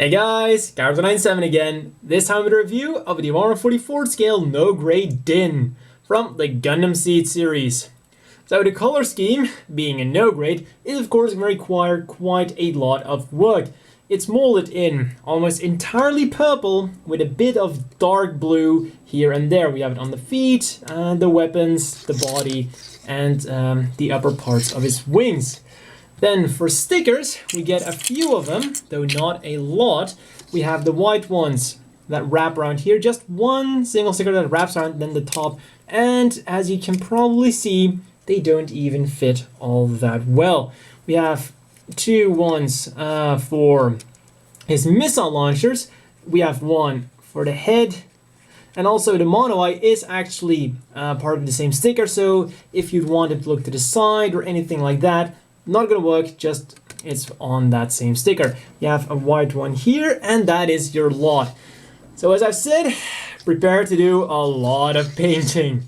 Hey guys, Character97 again, this time with a review of the 144 scale no-grade Dinn from the Gundam Seed series. So the color scheme, being a no-grade, is of course going to require quite a lot of work. It's molded in almost entirely purple with a bit of dark blue here and there. We have it on the feet, the weapons, the body, and the upper parts of his wings. Then for stickers, we get a few of them, though not a lot. We have the white ones that wrap around here, just one single sticker that wraps around then the top. And as you can probably see, they don't even fit all that well. We have two ones for his missile launchers. We have one for the head. And also the mono eye is actually part of the same sticker, so if you'd want it to look to the side or anything like that, not gonna work, just it's on that same sticker. You have a white one here, and that is your lot. So as I've said, prepare to do a lot of painting.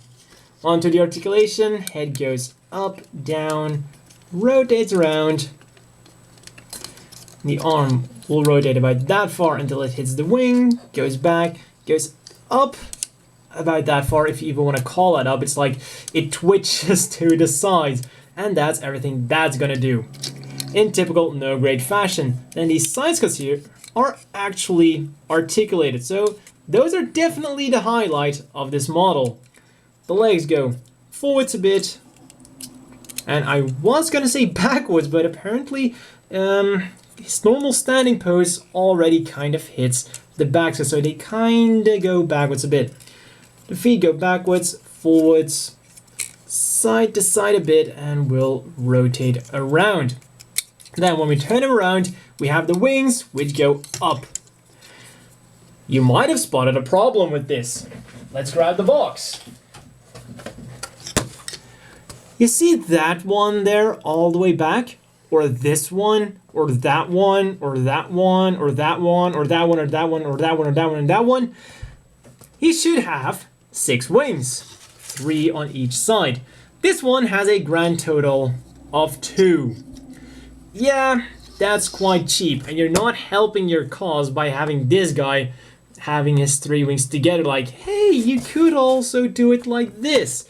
Onto the articulation, head goes up, down, rotates around. The arm will rotate about that far until it hits the wing, goes back, goes up about that far, if you even want to call that up. It's like it twitches to the sides. And that's everything that's gonna do in typical no-grade fashion. Then these side cuts here are actually articulated, so those are definitely the highlight of this model. The legs go forwards a bit, and I was gonna say backwards, but apparently his normal standing pose already kind of hits the back, so they kind of go backwards a bit. The feet go backwards, forwards, side to side a bit, and will rotate around. Then when we turn him around, we have the wings which go up. You might have spotted a problem with this. Let's grab the box. You see that one there all the way back? Or this one? Or that one? Or that one? Or that one? Or that one? Or that one? Or that one? Or that one? And that one? He should have 6 wings. 3 on each side. This one has a grand total of 2. Yeah, that's quite cheap, and you're not helping your cause by having this guy having his 3 wings together. Like, hey, you could also do it like this.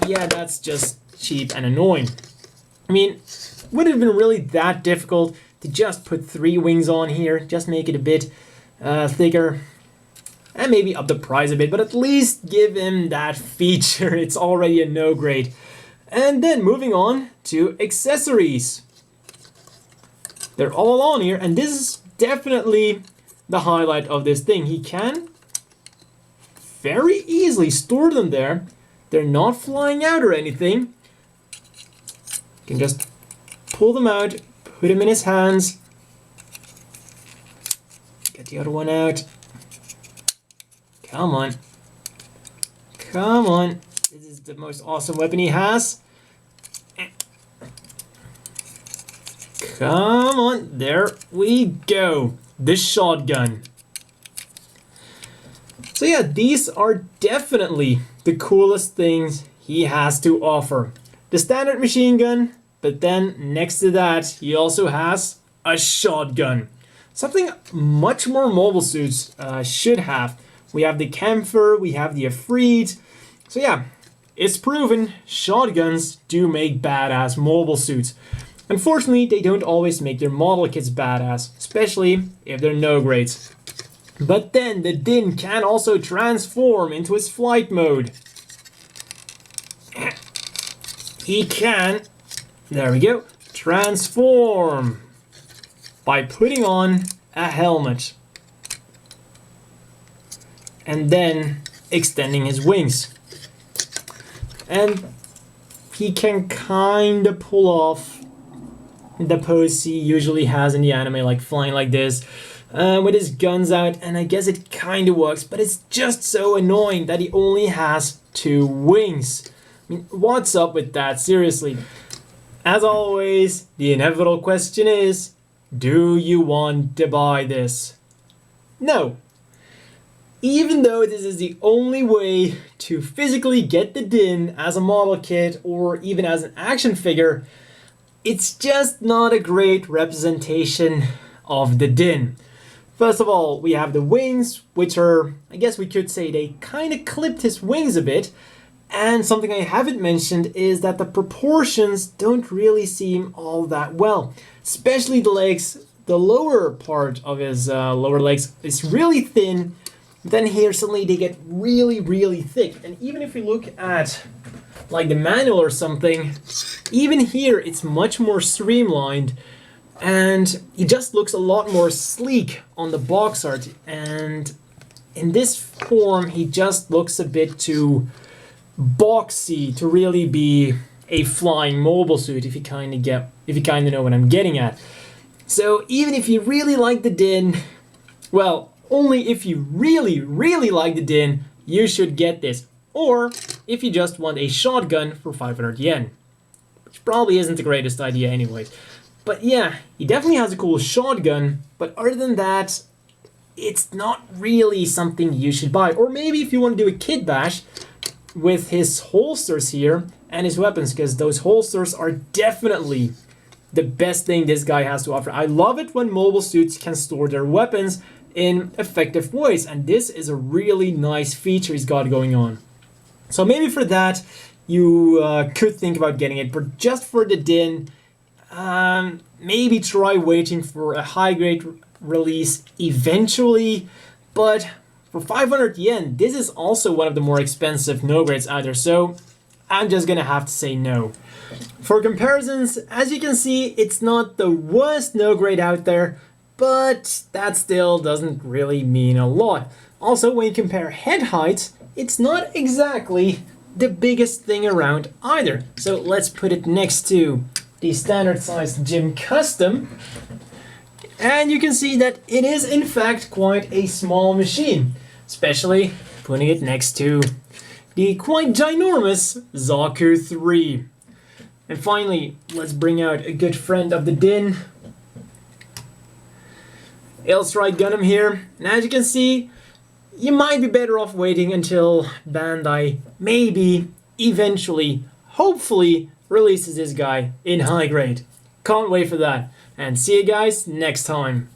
Yeah, that's just cheap and annoying. I mean, would it have been really that difficult to just put 3 wings on here, just make it a bit thicker, and maybe up the price a bit, but at least give him that feature. It's already a no grade. And then moving on to accessories. They're all on here, and this is definitely the highlight of this thing. He can very easily store them there. They're not flying out or anything. You can just pull them out, put them in his hands. Get the other one out. Come on. Come on. This is the most awesome weapon he has. Come on. There we go. The shotgun. So yeah, these are definitely the coolest things he has to offer. The standard machine gun, but then next to that, he also has a shotgun. Something much more mobile suits should have. We have the Camphor, we have the Afreed. So yeah, it's proven shotguns do make badass mobile suits. Unfortunately, they don't always make their model kits badass, especially if they're no grades. But then the Dinn can also transform into his flight mode. He can, there we go, transform by putting on a helmet. And then extending his wings. And he can kind of pull off the pose he usually has in the anime, like flying like this, with his guns out, and I guess it kind of works, but it's just so annoying that he only has 2 wings. I mean, what's up with that, seriously? As always, the inevitable question is, do you want to buy this? No. Even though this is the only way to physically get the Dinn as a model kit or even as an action figure, it's just not a great representation of the Dinn. First of all, we have the wings, which are, I guess we could say they kind of clipped his wings a bit. And something I haven't mentioned is that the proportions don't really seem all that well. Especially the legs, the lower part of his lower legs is really thin. Then here suddenly they get really, really thick. And even if you look at like the manual or something, even here it's much more streamlined. And he just looks a lot more sleek on the box art. And in this form, he just looks a bit too boxy to really be a flying mobile suit, if you kind of know what I'm getting at. So even if you really like the Dinn, well, only if you really, really like the Dinn, you should get this. Or if you just want a shotgun for 500 yen, which probably isn't the greatest idea anyways. But yeah, he definitely has a cool shotgun, but other than that, it's not really something you should buy. Or maybe if you want to do a kit bash with his holsters here and his weapons, because those holsters are definitely the best thing this guy has to offer. I love it when mobile suits can store their weapons in effective ways, and this is a really nice feature he's got going on. So maybe for that, you could think about getting it, but just for the Dinn, maybe try waiting for a high-grade release eventually, but for 500 yen, this is also one of the more expensive no-grades out there, so I'm just gonna have to say no. For comparisons, as you can see, it's not the worst no-grade out there, but that still doesn't really mean a lot. Also, when you compare head heights, it's not exactly the biggest thing around either. So let's put it next to the standard size Gym Custom. And you can see that it is in fact quite a small machine, especially putting it next to the quite ginormous Zaku 3. And finally, let's bring out a good friend of the Dinn, L-Strike Gundam here. And as you can see, you might be better off waiting until Bandai maybe, eventually, hopefully, releases this guy in high grade. Can't wait for that. And see you guys next time.